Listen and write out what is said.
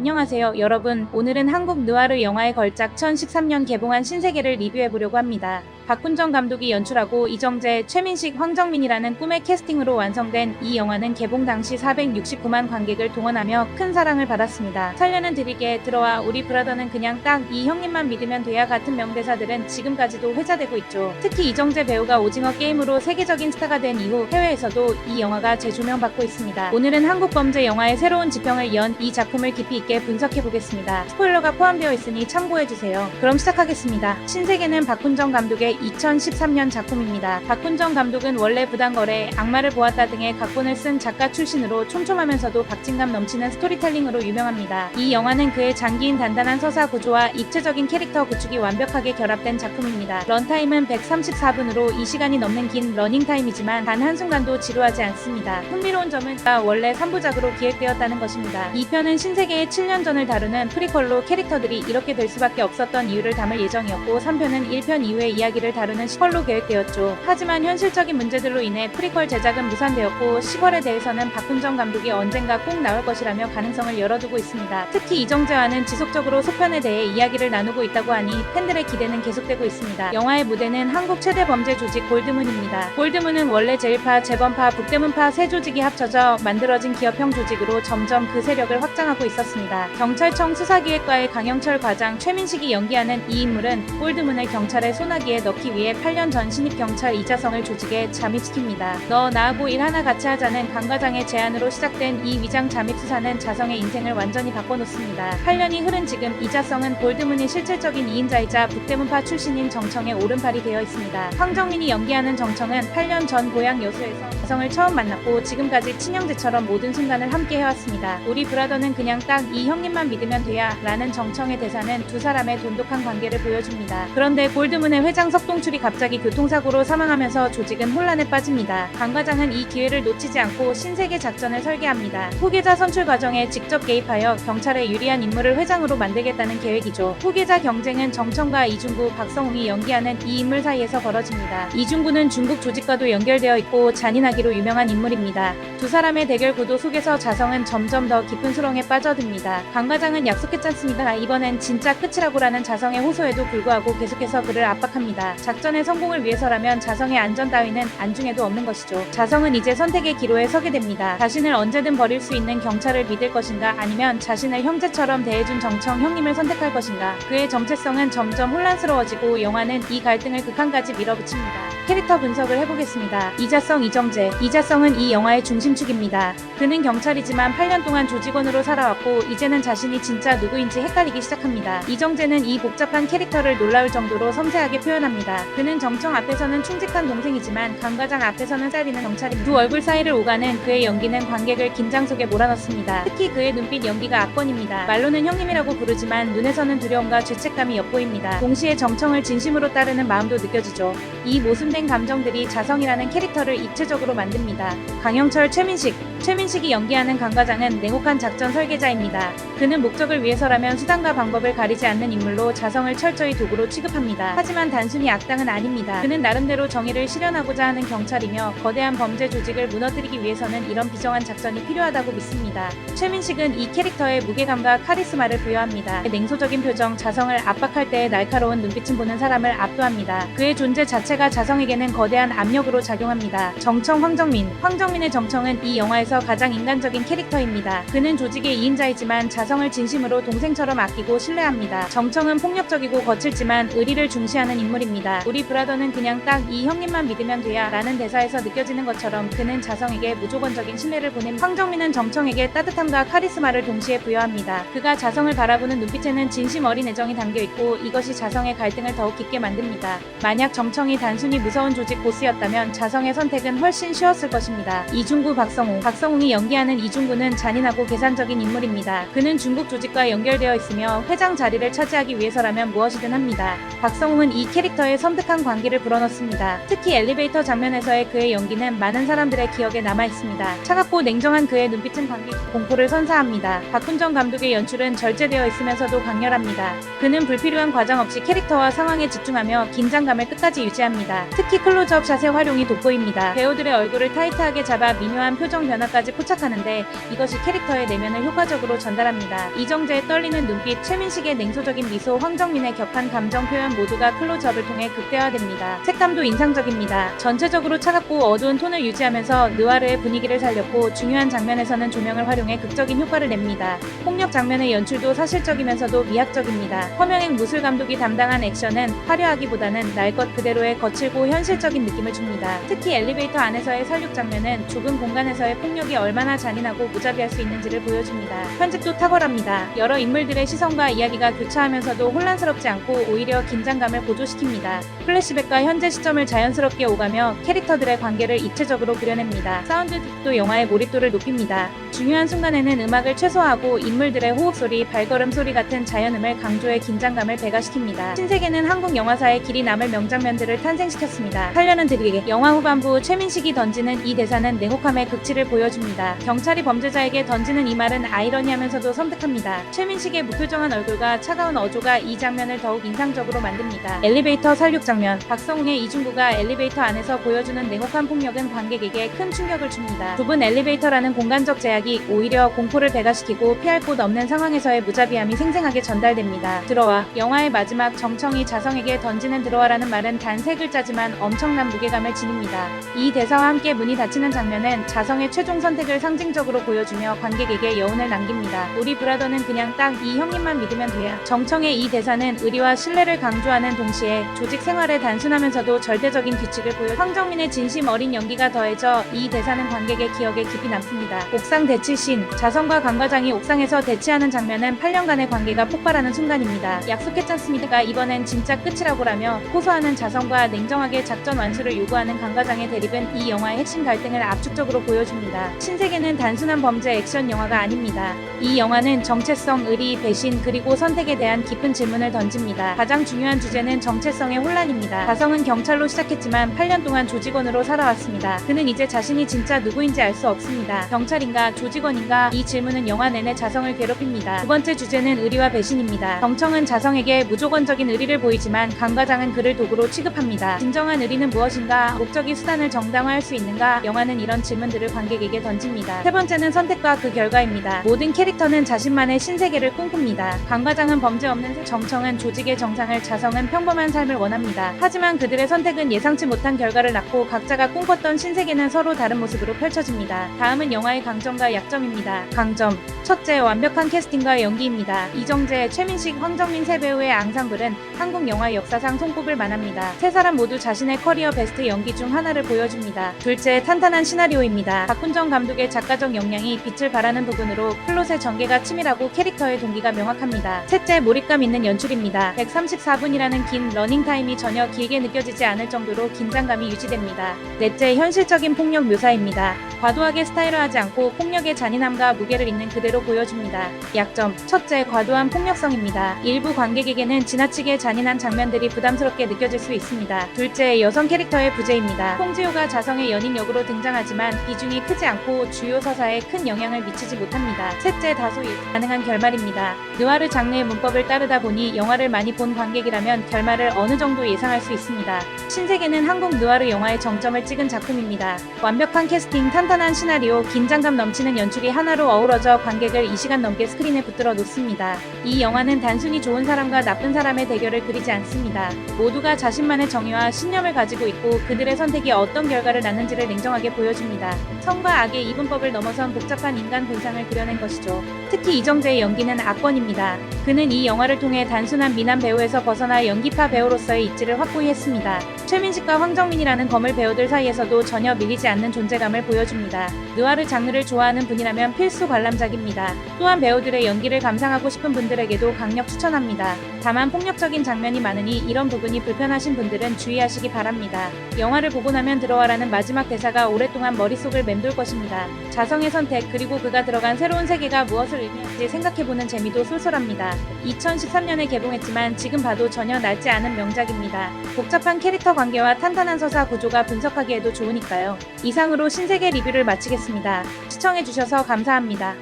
안녕하세요 여러분. 오늘은 한국 느와르 영화의 걸작 2013년 개봉한 신세계를 리뷰해보려고 합니다. 박훈정 감독이 연출하고 이정재, 최민식, 황정민이라는 꿈의 캐스팅으로 완성된 이 영화는 개봉 당시 469만 관객을 동원하며 큰 사랑을 받았습니다. 설레는 드리게 들어와 우리 브라더는 그냥 딱 이 형님만 믿으면 돼야 같은 명대사들은 지금까지도 회자되고 있죠. 특히 이정재 배우가 오징어 게임으로 세계적인 스타가 된 이후 해외에서도 이 영화가 재조명받고 있습니다. 오늘은 한국 범죄 영화의 새로운 지평을 연 이 작품을 깊이 있게 분석해보겠습니다. 스포일러가 포함되어 있으니 참고해주세요. 그럼 시작하겠습니다. 신세계는 박훈정 감독의 2013년 작품입니다. 박훈정 감독은 원래 부당거래, 악마를 보았다 등의 각본을 쓴 작가 출신으로 촘촘하면서도 박진감 넘치는 스토리텔링으로 유명합니다. 이 영화는 그의 장기인 단단한 서사 구조와 입체적인 캐릭터 구축이 완벽하게 결합된 작품입니다. 런타임은 134분으로 이 시간이 넘는 긴 러닝타임이지만 단 한순간도 지루하지 않습니다. 흥미로운 점은 원래 3부작으로 기획되었다는 것입니다. 2편은 신세계의 7년 전을 다루는 프리퀄로 캐릭터들이 이렇게 될 수밖에 없었던 이유를 담을 예정이었고 3편은 1편 이후의 이야기를 다루는 시퀄로 계획되었죠. 하지만 현실적인 문제들로 인해 프리퀄 제작은 무산되었고 시퀄에 대해서는 박훈정 감독이 언젠가 꼭 나올 것이라며 가능성을 열어두고 있습니다. 특히 이정재와는 지속적으로 소편에 대해 이야기를 나누고 있다고 하니 팬들의 기대는 계속되고 있습니다. 영화의 무대는 한국 최대 범죄 조직 골드문입니다. 골드문은 원래 제1파, 재범파, 북대문파 세 조직이 합쳐져 만들어진 기업형 조직으로 점점 그 세력을 확장하고 있었습니다. 경찰청 수사기획과의 강영철 과장 최민식이 연기하는 이 인물은 골드문을 경찰의 소나기에 넣기 위해 8년 전 신입 경찰 이자성을 조직에 잠입시킵니다. 너 나하고 일 하나 같이 하자는 강 과장의 제안으로 시작된 이 위장 잠입 수사는 자성의 인생을 완전히 바꿔놓습니다. 8년이 흐른 지금 이자성은 골드문의 실질적인 2인자이자 북대문파 출신인 정청의 오른팔이 되어 있습니다. 황정민이 연기하는 정청은 8년 전 고향 여수에서 자성을 처음 만났고 지금까지 친형제처럼 모든 순간을 함께 해왔습니다. 우리 브라더는 그냥 딱 이 형님만 믿으면 돼야 라는 정청의 대사는 두 사람의 돈독한 관계를 보여줍니다. 그런데 골드문의 회장 석동출이 갑자기 교통사고로 사망하면서 조직은 혼란에 빠집니다. 강 과장은 이 기회를 놓치지 않고 신세계 작전을 설계합니다. 후계자 선출 과정에 직접 개입하여 경찰에 유리한 인물을 회장으로 만들겠다는 계획이죠. 후계자 경쟁은 정청과 이중구, 박성웅이 연기하는 이 인물 사이에서 벌어집니다. 이중구는 중국 조직과도 연결되어 있고 잔인하기로 유명한 인물입니다. 두 사람의 대결 구도 속에서 자성은 점점 더 깊은 수렁에 빠져듭니다. 강 과장은 약속했잖습니다. 이번엔 진짜 끝이라고라는 자성의 호소에도 불구하고 계속해서 그를 압박합니다. 작전의 성공을 위해서라면 자성의 안전 따위는 안중에도 없는 것이죠. 자성은 이제 선택의 기로에 서게 됩니다. 자신을 언제든 버릴 수 있는 경찰을 믿을 것인가 아니면 자신을 형제처럼 대해준 정청 형님을 선택할 것인가. 그의 정체성은 점점 혼란스러워지고 영화는 이 갈등을 극한까지 밀어붙입니다. 캐릭터 분석을 해보겠습니다. 이자성, 이정재. 이자성은 이 영화의 중심축입니다. 그는 경찰이지만 8년 동안 조직원으로 살아왔고 이제는 자신이 진짜 누구인지 헷갈리기 시작합니다. 이정재는 이 복잡한 캐릭터를 놀라울 정도로 섬세하게 표현합니다. 그는 정청 앞에서는 충직한 동생이지만 강 과장 앞에서는 쌀리는 경찰입니다. 두 얼굴 사이를 오가는 그의 연기는 관객을 긴장 속에 몰아넣습니다. 특히 그의 눈빛 연기가 압권입니다. 말로는 형님이라고 부르지만 눈에서는 두려움과 죄책감이 엿보입니다. 동시에 정청을 진심으로 따르는 마음도 느껴지죠. 이 모순된 감정들이 자성이라는 캐릭터를 입체적으로 만듭니다. 강영철, 최민식이 연기하는 강 과장은 냉혹한 작전 설계자입니다. 그는 목적을 위해서라면 수단과 방법을 가리지 않는 인물로 자성을 철저히 도구로 취급합니다. 하지만 단순히 악당은 아닙니다. 그는 나름대로 정의를 실현하고자 하는 경찰이며 거대한 범죄 조직을 무너뜨리기 위해서는 이런 비정한 작전이 필요하다고 믿습니다. 최민식은 이 캐릭터의 무게감과 카리스마를 부여합니다. 냉소적인 표정, 자성을 압박할 때의 날카로운 눈빛을 보는 사람을 압도합니다. 그의 존재 자체가 자성에게는 거대한 압력으로 작용합니다. 정청, 황정민의 정청은 이 영화에서 가장 인간적인 캐릭터입니다. 그는 조직의 2인자이지만 자성을 진심으로 동생처럼 아끼고 신뢰합니다. 정청은 폭력적이고 거칠지만 의리를 중시하는 인물입니다. 우리 브라더는 그냥 딱 이 형님만 믿으면 돼야 라는 대사에서 느껴지는 것처럼 그는 자성에게 무조건적인 신뢰를 보냅니다. 황정민은 정청에게 따뜻함과 카리스마를 동시에 부여합니다. 그가 자성을 바라보는 눈빛에는 진심 어린 애정이 담겨있고 이것이 자성의 갈등을 더욱 깊게 만듭니다. 만약 정청이 단순히 무서운 조직 보스였다면 자성의 선택은 훨씬 쉬웠을 것입니다. 이중구, 박성웅이 연기하는 이중구는 잔인하고 계산적인 인물입니다. 그는 중국 조직과 연결되어 있으며 회장 자리를 차지하기 위해서라면 무엇이든 합니다. 박성웅은 이 캐릭터의 섬뜩한 광기를 불어넣습니다. 특히 엘리베이터 장면에서의 그의 연기는 많은 사람들의 기억에 남아있습니다. 차갑고 냉정한 그의 눈빛은 관객 공포를 선사합니다. 박훈정 감독의 연출은 절제되어 있으면서도 강렬합니다. 그는 불필요한 과장 없이 캐릭터와 상황에 집중하며 긴장감을 끝까지 유지합니다. 특히 클로즈업 샷의 활용이 돋보입니다. 배우들의 얼굴을 타이트하게 잡아 미묘한 표정 변화까지 감정까지 포착하는데 이것이 캐릭터의 내면을 효과적으로 전달합니다. 이정재의 떨리는 눈빛, 최민식의 냉소적인 미소, 황정민의 격한 감정 표현 모두가 클로즈업을 통해 극대화됩니다. 색감도 인상적입니다. 전체적으로 차갑고 어두운 톤을 유지하면서 느와르의 분위기를 살렸고 중요한 장면에서는 조명을 활용해 극적인 효과를 냅니다. 폭력 장면의 연출도 사실적이면서도 미학적입니다. 허명행 무술 감독이 담당한 액션은 화려하기보다는 날 것 그대로의 거칠고 현실적인 느낌을 줍니다. 특히 엘리베이터 안에서의 살육 장면은 좁은 공간에서의 폭력이 얼마나 잔인하고 무자비할 수 있는지를 보여줍니다. 편집도 탁월합니다. 여러 인물들의 시선과 이야기가 교차하면서도 혼란스럽지 않고 오히려 긴장감을 고조시킵니다. 플래시백과 현재 시점을 자연스럽게 오가며 캐릭터들의 관계를 입체적으로 그려냅니다. 사운드도 영화의 몰입도를 높입니다. 중요한 순간에는 음악을 최소화하고 인물들의 호흡소리, 발걸음 소리 같은 자연음을 강조해 긴장감을 배가시킵니다. 신세계는 한국 영화사에 길이 남을 명장면들을 탄생시켰습니다. 살려는 드리게 영화 후반부 최민식이 던지는 이 대사는 냉혹함의 극치를 보여줍니다. 경찰이 범죄자에게 던지는 이 말은 아이러니하면서도 섬뜩합니다. 최민식의 무표정한 얼굴과 차가운 어조가 이 장면을 더욱 인상적으로 만듭니다. 엘리베이터 살육 장면, 박성웅의 이중구가 엘리베이터 안에서 보여주는 냉혹한 폭력은 관객에게 큰 충격을 줍니다. 좁은 엘리베이터라는 공간적 제약이 오히려 공포를 배가시키고 피할 곳 없는 상황에서의 무자비함이 생생하게 전달됩니다. 들어와. 영화의 마지막 정청이 자성에게 던지는 들어와라는 말은 단 3글자지만 엄청난 무게감을 지닙니다. 이 대사와 함께 문이 닫히는 장면은 자성의 최종 선택을 상징적으로 보여주며 관객에게 여운을 남깁니다. 우리 브라더는 그냥 딱 이 형님만 믿으면 돼요. 정청의 이 대사는 의리와 신뢰를 강조하는 동시에 조직 생활의 단순하면서도 절대적인 규칙을 보여 황정민의 진심 어린 연기가 더해져 이 대사는 관객의 기억에 깊이 남습니다. 옥상 대치 씬, 자성과 강 과장이 옥상에서 대치하는 장면은 8년간의 관계가 폭발하는 순간입니다. 약속했잖습니까? 이번엔 진짜 끝이라고라며 호소하는 자성과 냉정하게 작전 완수를 요구하는 강 과장의 대립은 이 영화의 핵심 갈등을 압축적으로 보여줍니다. 신세계는 단순한 범죄 액션 영화가 아닙니다. 이 영화는 정체성, 의리, 배신, 그리고 선택에 대한 깊은 질문을 던집니다. 가장 중요한 주제는 정체성의 혼란입니다. 자성은 경찰로 시작했지만 8년 동안 조직원으로 살아왔습니다. 그는 이제 자신이 진짜 누구인지 알 수 없습니다. 경찰인가 조직원인가? 이 질문은 영화 내내 자성을 괴롭힙니다. 두 번째 주제는 의리와 배신입니다. 정청은 자성에게 무조건적인 의리를 보이지만 강 과장은 그를 도구로 취급합니다. 진정한 의리는 무엇인가? 목적이 수단을 정당화할 수 있는가? 영화는 이런 질문들을 관객에게 던집니다. 세 번째는 선택과 그 결과입니다. 모든 캐릭터는 자신만의 신세계를 꿈꿉니다. 강 과장은 범죄 없는 정청은 조직의 정상을, 자성은 평범한 삶을 원합니다. 하지만 그들의 선택은 예상치 못한 결과를 낳고 각자가 꿈꿨던 신세계는 서로 다른 모습으로 펼쳐집니다. 다음은 영화의 강점과 약점입니다. 강점. 첫째, 완벽한 캐스팅과 연기입니다. 이정재, 최민식, 황정민 세 배우의 앙상블은 한국 영화 역사상 손꼽을 만합니다. 세 사람 모두 자신의 커리어 베스트 연기 중 하나를 보여줍니다. 둘째, 탄탄한 시나리오입니다. 박훈정 감독의 작가적 역량이 빛을 발하는 부분으로 플롯의 전개가 치밀하고 캐릭터의 동기가 명확합니다. 셋째, 몰입감 있는 연출입니다. 134분이라는 긴 러닝타임이 전혀 길게 느껴지지 않을 정도로 긴장감이 유지됩니다. 넷째, 현실적인 폭력 묘사입니다. 과도하게 스타일화하지 않고 폭력의 잔인함과 무게를 있는 그대로 보여줍니다. 약점. 첫째, 과도한 폭력성입니다. 일부 관객에게는 지나치게 잔인한 장면들이 부담스럽게 느껴질 수 있습니다. 둘째, 여성 캐릭터의 부재입니다. 송지효가 자성의 연인 역으로 등장하지만 비중이 크지 않고 주요 서사에 큰 영향을 미치지 못합니다. 셋째, 다소 가능한 결말입니다. 느와르 장르의 문법을 따르다 보니 영화를 많이 본 관객이라면 결말을 어느 정도 예상할 수 있습니다. 신세계는 한국 느와르 영화의 정점을 찍은 작품입니다. 완벽한 캐스팅, 탄탄한 시나리오, 긴장감 넘치는 연출이 하나로 어우러져 관객을 2시간 넘게 스크린에 붙들어 놓습니다. 이 영화는 단순히 좋은 사람과 나쁜 사람의 대결을 그리지 않습니다. 모두가 자신만의 정의와 신념을 가지고 있고 그들의 선택이 어떤 결과를 낳는지를 냉정하게 보여줍니다. 선과 악의 이분법을 넘어선 복잡한 인간 본상을 그려낸 것이죠. 특히 이정재의 연기는 압권입니다. 그는 이 영화를 통해 단순한 미남 배우에서 벗어나 연기파 배우로서의 입지를 확고히 했습니다. 최민식과 황정민이라는 거물 배우들 사이에서도 전혀 밀리지 않는 존재감을 보여줍니다. 느와르 장르를 좋아하는 분이라면 필수 관람작입니다. 또한 배우들의 연기를 감상하고 싶은 분들에게도 강력 추천합니다. 다만 폭력적인 장면이 많으니 이런 부분이 불편하신 분들은 주의하시기 바랍니다. 영화를 보고 나면 들어와라는 마지막 대사가 오랫동안 머릿속을 맴돌 것입니다. 자성의 선택 그리고 그가 들어간 새로운 세계가 무엇을 의미할지 생각해보는 재미도 쏠쏠합니다. 2013년에 개봉했지만 지금 봐도 전혀 낡지 않은 명작입니다. 복잡한 캐릭터 관계와 탄탄한 서사 구조가 분석하기에도 좋으니까요. 이상으로 신세계 리뷰를 마치겠습니다. 시청해주셔서 감사합니다.